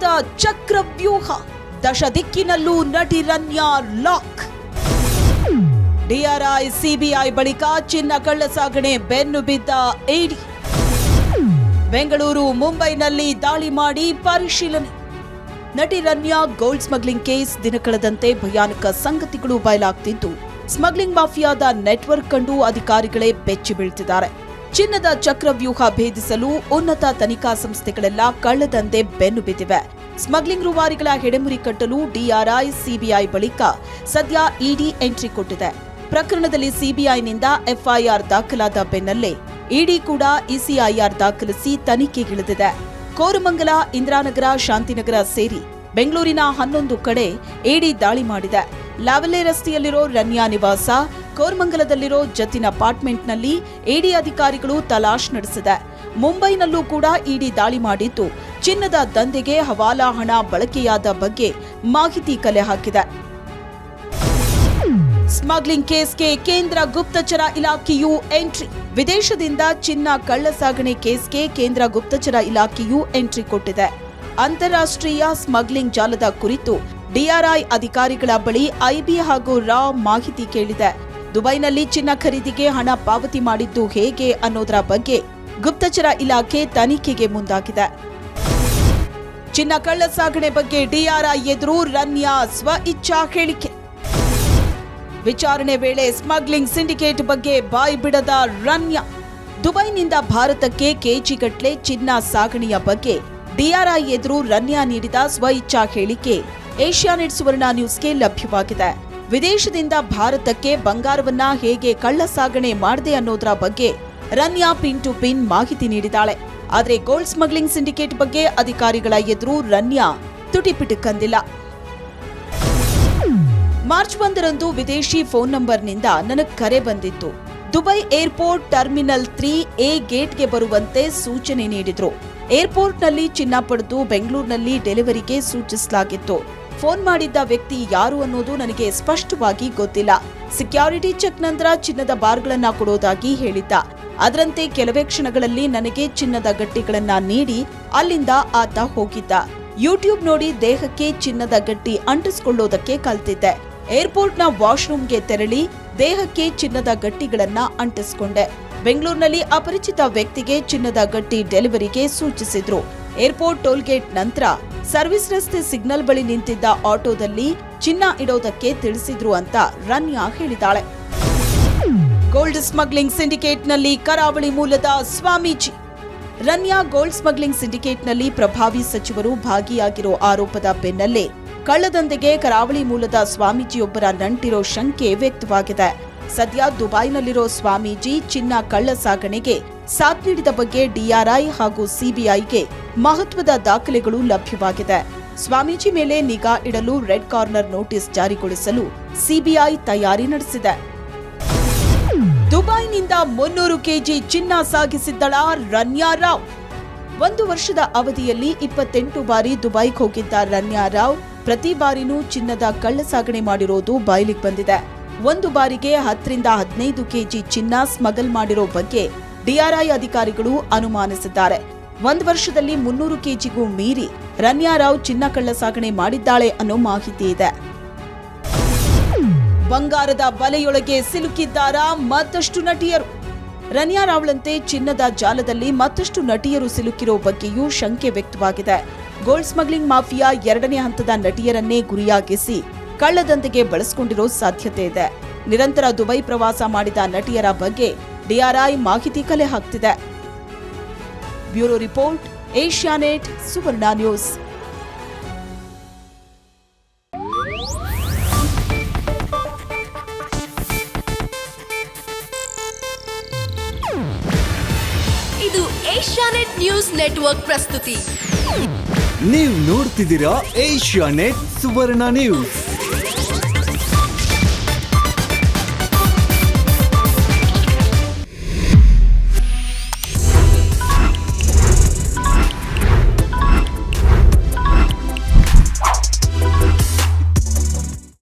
ಚಿನ್ನದ ಚಕ್ರವ್ಯೂಹ, ದಶ ದಿಕ್ಕಿನಲ್ಲೂ ನಟಿ ರನ್ಯಾ ಲಾಕ್. ಡಿಆರ್ಐ ಸಿಬಿಐ ಬಳಿಕ ಚಿನ್ನ ಕಳ್ಳಸಾಗಣೆ ಬೆನ್ನು ಬಿದ್ದ ಇಡಿ. ಬೆಂಗಳೂರು ಮುಂಬೈನಲ್ಲಿ ದಾಳಿ ಮಾಡಿ ಪರಿಶೀಲನೆ. ನಟಿ ರನ್ಯಾ ಗೋಲ್ಡ್ ಸ್ಮಗ್ಲಿಂಗ್ ಕೇಸ್ ದಿನ ಕಳೆದಂತೆ ಭಯಾನಕ ಸಂಗತಿಗಳು ಬಯಲಾಗ್ತಿದ್ದು, ಸ್ಮಗ್ಲಿಂಗ್ ಮಾಫಿಯಾದ ನೆಟ್ವರ್ಕ್ ಕಂಡು ಅಧಿಕಾರಿಗಳೇ ಬೆಚ್ಚಿ ಬೀಳ್ತಿದ್ದಾರೆ. ಚಿನ್ನದ ಚಕ್ರವ್ಯೂಹ ಭೇದಿಸಲು ಉನ್ನತ ತನಿಖಾ ಸಂಸ್ಥೆಗಳೆಲ್ಲ ಕಳ್ಳದಂತೆ ಬೆನ್ನು ಬಿದ್ದಿವೆ. ಸ್ಮಗ್ಲಿಂಗ್ ರೂವಾರಿಗಳ ಹೆಡೆಮುರಿ ಕಟ್ಟಲು ಡಿಆರ್ಐ ಸಿಬಿಐ ಬಳಿಕ ಸದ್ಯ ಇಡಿ ಎಂಟ್ರಿ ಕೊಟ್ಟಿದೆ. ಪ್ರಕರಣದಲ್ಲಿ ಸಿಬಿಐನಿಂದ ಎಫ್ಐಆರ್ ದಾಖಲಾದ ಬೆನ್ನಲ್ಲೇ ಇಡಿ ಕೂಡ ಇಸಿಐಆರ್ ದಾಖಲಿಸಿ ತನಿಖೆಗಿಳಿದಿದೆ. ಕೋರಮಂಗಲ, ಇಂದಿರಾನಗರ, ಶಾಂತಿನಗರ ಸೇರಿ ಬೆಂಗಳೂರಿನ 11 ಕಡೆ ಇಡಿ ದಾಳಿ ಮಾಡಿದೆ. ಲಾವೆಲೆ ರಸ್ತೆಯಲ್ಲಿರೋ ರನ್ಯಾ ನಿವಾಸ, ಕೋರಮಂಗಲದಲ್ಲಿರೋ ಜತಿನ್ ಅಪಾರ್ಟ್ಮೆಂಟ್ನಲ್ಲಿ ಇಡಿ ಅಧಿಕಾರಿಗಳು ತಲಾಶ್ ನಡೆಸಿದೆ. ಮುಂಬೈನಲ್ಲೂ ಕೂಡ ಇಡಿ ದಾಳಿ ಮಾಡಿದ್ದು, ಚಿನ್ನದ ದಂಧೆಗೆ ಹವಾಲಾ ಹಣ ಬಳಕೆಯಾದ ಬಗ್ಗೆ ಮಾಹಿತಿ ಕಲೆ ಹಾಕಿದೆ. ಸ್ಮಗ್ಲಿಂಗ್ ಕೇಸ್ಗೆ ಕೇಂದ್ರ ಗುಪ್ತಚರ ಇಲಾಖೆಯು ಎಂಟ್ರಿ. ವಿದೇಶದಿಂದ ಚಿನ್ನ ಕಳ್ಳಸಾಗಣೆ ಕೇಸ್ಗೆ ಕೇಂದ್ರ ಗುಪ್ತಚರ ಇಲಾಖೆಯು ಎಂಟ್ರಿ ಕೊಟ್ಟಿದೆ. ಅಂತಾರಾಷ್ಟ್ರೀಯ ಸ್ಮಗ್ಲಿಂಗ್ ಜಾಲದ ಕುರಿತು ಡಿಆರ್ಐ ಅಧಿಕಾರಿಗಳ ಬಳಿ ಐಬಿ ಹಾಗೂ ರಾ ಮಾಹಿತಿ ಕೇಳಿದೆ. ದುಬೈನಲ್ಲಿ ಚಿನ್ನ ಖರೀದಿಗೆ ಹಣ ಪಾವತಿ ಮಾಡಿದ್ದು ಹೇಗೆ ಅನ್ನೋದರ ಬಗ್ಗೆ ಗುಪ್ತಚರ ಇಲಾಖೆ ತನಿಖೆಗೆ ಮುಂದಾಗಿದೆ. ಚಿನ್ನ ಕಳ್ಳಸಾಗಣೆ ಬಗ್ಗೆ ಡಿಆರ್ಐ ಎದುರು ರನ್ಯಾ ಸ್ವ ಇಚ್ಛಾ ಹೇಳಿಕೆ. ವಿಚಾರಣೆ ವೇಳೆ ಸ್ಮಗ್ಲಿಂಗ್ ಸಿಂಡಿಕೇಟ್ ಬಗ್ಗೆ ಬಾಯಿ ಬಿಡದ ರನ್ಯಾ. ದುಬೈನಿಂದ ಭಾರತಕ್ಕೆ ಕೆಜಿಗಟ್ಲೆ ಚಿನ್ನ ಸಾಗಣೆಯ ಬಗ್ಗೆ ಡಿಆರ್ಐ ಎದುರು ರನ್ಯಾ ನೀಡಿದ ಸ್ವ ಇಚ್ಛಾ ಹೇಳಿಕೆ ಏಷ್ಯಾನೆಟ್ ಸುವರ್ಣ ನ್ಯೂಸ್ಗೆ ಲಭ್ಯವಾಗಿದೆ. ವಿದೇಶದಿಂದ ಭಾರತಕ್ಕೆ ಬಂಗಾರವನ್ನ ಹೇಗೆ ಕಳ್ಳ ಸಾಗಣೆ ಮಾಡಿದೆ ಅನ್ನೋದರ ಬಗ್ಗೆ ರನ್ಯಾ ಪಿನ್ ಟು ಪಿನ್ ಮಾಹಿತಿ ನೀಡಿದ್ದಾಳೆ. ಆದರೆ ಗೋಲ್ಡ್ ಸ್ಮಗ್ಲಿಂಗ್ ಸಿಂಡಿಕೇಟ್ ಬಗ್ಗೆ ಅಧಿಕಾರಿಗಳ ಎದುರು ರನ್ಯಾ ತುಟಿಪಿಟುಕಂದಿಲ್ಲ. ಮಾರ್ಚ್ 1ರಂದು ವಿದೇಶಿ ಫೋನ್ ನಂಬರ್ನಿಂದ ನನಗೆ ಕರೆ ಬಂದಿತ್ತು. ದುಬೈ ಏರ್ಪೋರ್ಟ್ ಟರ್ಮಿನಲ್ 3A ಗೇಟ್ಗೆ ಬರುವಂತೆ ಸೂಚನೆ ನೀಡಿದ್ರು. ಏರ್ಪೋರ್ಟ್ನಲ್ಲಿ ಚಿನ್ನ ಪಡೆದು ಬೆಂಗಳೂರಿನಲ್ಲಿ ಡೆಲಿವರಿಗೆ ಸೂಚಿಸಲಾಗಿತ್ತು. ಫೋನ್ ಮಾಡಿದ್ದ ವ್ಯಕ್ತಿ ಯಾರು ಅನ್ನೋದು ನನಗೆ ಸ್ಪಷ್ಟವಾಗಿ ಗೊತ್ತಿಲ್ಲ. ಸೆಕ್ಯೂರಿಟಿ ಚೆಕ್ ನಂತರ ಚಿನ್ನದ ಬಾರ್ಗಳನ್ನ ಕೊಡೋದಾಗಿ ಹೇಳಿದ್ದ. ಅದರಂತೆ ಕೆಲವೇ ಕ್ಷಣಗಳಲ್ಲಿ ನನಗೆ ಚಿನ್ನದ ಗಟ್ಟಿಗಳನ್ನ ನೀಡಿ ಅಲ್ಲಿಂದ ಆತ ಹೋಗಿದ್ದ. ಯೂಟ್ಯೂಬ್ ನೋಡಿ ದೇಹಕ್ಕೆ ಚಿನ್ನದ ಗಟ್ಟಿ ಅಂಟಿಸಿಕೊಳ್ಳೋದಕ್ಕೆ ಕಲ್ತಿದ್ದೆ. ಏರ್ಪೋರ್ಟ್ನ ವಾಶ್ರೂಮ್ಗೆ ತೆರಳಿ ದೇಹಕ್ಕೆ ಚಿನ್ನದ ಗಟ್ಟಿಗಳನ್ನ ಅಂಟಿಸಿಕೊಂಡೆ. ಬೆಂಗಳೂರಿನಲ್ಲಿ ಅಪರಿಚಿತ ವ್ಯಕ್ತಿಗೆ ಚಿನ್ನದ ಗಟ್ಟಿ ಡೆಲಿವರಿಗೆ ಸೂಚಿಸಿದ್ರು. ಏರ್ಪೋರ್ಟ್ ಟೋಲ್ಗೇಟ್ ನಂತರ ಸರ್ವಿಸ್ ರಸ್ತೆ ಸಿಗ್ನಲ್ ಬಳಿ ನಿಂತಿದ್ದ ಆಟೋದಲ್ಲಿ ಚಿನ್ನ ಇಡೋದಕ್ಕೆ ತಿಳಿಸಿದ್ರು ಅಂತ ರನ್ಯಾ ಹೇಳಿದಾಳೆ. ಗೋಲ್ಡ್ ಸ್ಮಗ್ಲಿಂಗ್ ಸಿಂಡಿಕೇಟ್ನಲ್ಲಿ ಕರಾವಳಿ ಮೂಲದ ಸ್ವಾಮೀಜಿ. ರನ್ಯಾ ಗೋಲ್ಡ್ ಸ್ಮಗ್ಲಿಂಗ್ ಸಿಂಡಿಕೇಟ್ನಲ್ಲಿ ಪ್ರಭಾವಿ ಸಚಿವರು ಭಾಗಿಯಾಗಿರೋ ಆರೋಪದ ಬೆನ್ನಲ್ಲೇ ಕಳ್ಳದಂಧೆಗೆ ಕರಾವಳಿ ಮೂಲದ ಸ್ವಾಮೀಜಿಯೊಬ್ಬರ ನಂಟಿರೋ ಶಂಕೆ ವ್ಯಕ್ತವಾಗಿದೆ. ಸದ್ಯ ದುಬೈನಲ್ಲಿರೋ ಸ್ವಾಮೀಜಿ ಚಿನ್ನ ಕಳ್ಳ ಸಾಗಣೆಗೆ ಸಾಥ್ ನೀಡಿದ ಬಗ್ಗೆ ಡಿಆರ್ಐ ಹಾಗೂ ಸಿಬಿಐಗೆ ಮಹತ್ವದ ದಾಖಲೆಗಳು ಲಭ್ಯವಾಗಿದೆ. ಸ್ವಾಮೀಜಿ ಮೇಲೆ ನಿಗಾ ಇಡಲು ರೆಡ್ ಕಾರ್ನರ್ ನೋಟಿಸ್ ಜಾರಿಗೊಳಿಸಲು ಸಿಬಿಐ ತಯಾರಿ ನಡೆಸಿದೆ. ದುಬೈನಿಂದ 300 ಕೆಜಿ ಚಿನ್ನ ಸಾಗಿಸಿದ್ದಳ ರನ್ಯಾ ರಾವ್. 1 ವರ್ಷದ ಅವಧಿಯಲ್ಲಿ 28 ಬಾರಿ ದುಬೈಗೆ ಹೋಗಿದ್ದ ರನ್ಯಾ ರಾವ್ ಪ್ರತಿ ಬಾರಿನೂ ಚಿನ್ನದ ಕಳ್ಳಸಾಗಣೆ ಮಾಡಿರೋದು ಬಯಲಿಗೆ ಬಂದಿದೆ. ಒಂದು ಬಾರಿಗೆ 10ರಿಂದ 15 ಕೆಜಿ ಚಿನ್ನ ಸ್ಮಗಲ್ ಮಾಡಿರೋ ಬಗ್ಗೆ ಡಿಆರ್ಐ ಅಧಿಕಾರಿಗಳು ಅನುಮಾನಿಸಿದ್ದಾರೆ. 1 ವರ್ಷದಲ್ಲಿ 300 ಕೆಜಿಗೂ ಮೀರಿ ರನ್ಯಾ ರಾವ್ ಚಿನ್ನ ಕಳ್ಳಸಾಗಣೆ ಮಾಡಿದ್ದಾಳೆ ಅನ್ನೋ ಮಾಹಿತಿ ಇದೆ. ಬಂಗಾರದ ಬಲೆಯೊಳಗೆ ಸಿಲುಕಿದ್ದಾರಾ ಮತ್ತಷ್ಟು ನಟಿಯರು. ರನ್ಯಾ ರಾವ್ಳಂತೆ ಚಿನ್ನದ ಜಾಲದಲ್ಲಿ ಮತ್ತಷ್ಟು ನಟಿಯರು ಸಿಲುಕಿರೋ ಬಗ್ಗೆಯೂ ಶಂಕೆ ವ್ಯಕ್ತವಾಗಿದೆ. ಗೋಲ್ಡ್ ಸ್ಮಗ್ಲಿಂಗ್ ಮಾಫಿಯಾ 2ನೇ ಹಂತದ ನಟಿಯರನ್ನೇ ಗುರಿಯಾಗಿಸಿ ಕಳ್ಳದಂಧೆಗೆ ಬಳಸಿಕೊಂಡಿರೋ ಸಾಧ್ಯತೆ ಇದೆ. ನಿರಂತರ ದುಬೈ ಪ್ರವಾಸ ಮಾಡಿದ ನಟಿಯರ ಬಗ್ಗೆ ಡಿಆರ್ಐ ಮಾಹಿತಿ ಕಲೆ ಹಾಕ್ತಿದೆ. ಬ್ಯೂರೋ ರಿಪೋರ್ಟ್, ಏಷ್ಯಾನೆಟ್ ಸುವರ್ಣ ನ್ಯೂಸ್. ಇದು ಏಷ್ಯಾನೆಟ್ ನ್ಯೂಸ್ ನೆಟ್ವರ್ಕ್ ಪ್ರಸ್ತುತಿ. ನೀವು ನೋಡ್ತಿದ್ದೀರಾ ಏಷ್ಯಾನೆಟ್ ಸುವರ್ಣ ನ್ಯೂಸ್.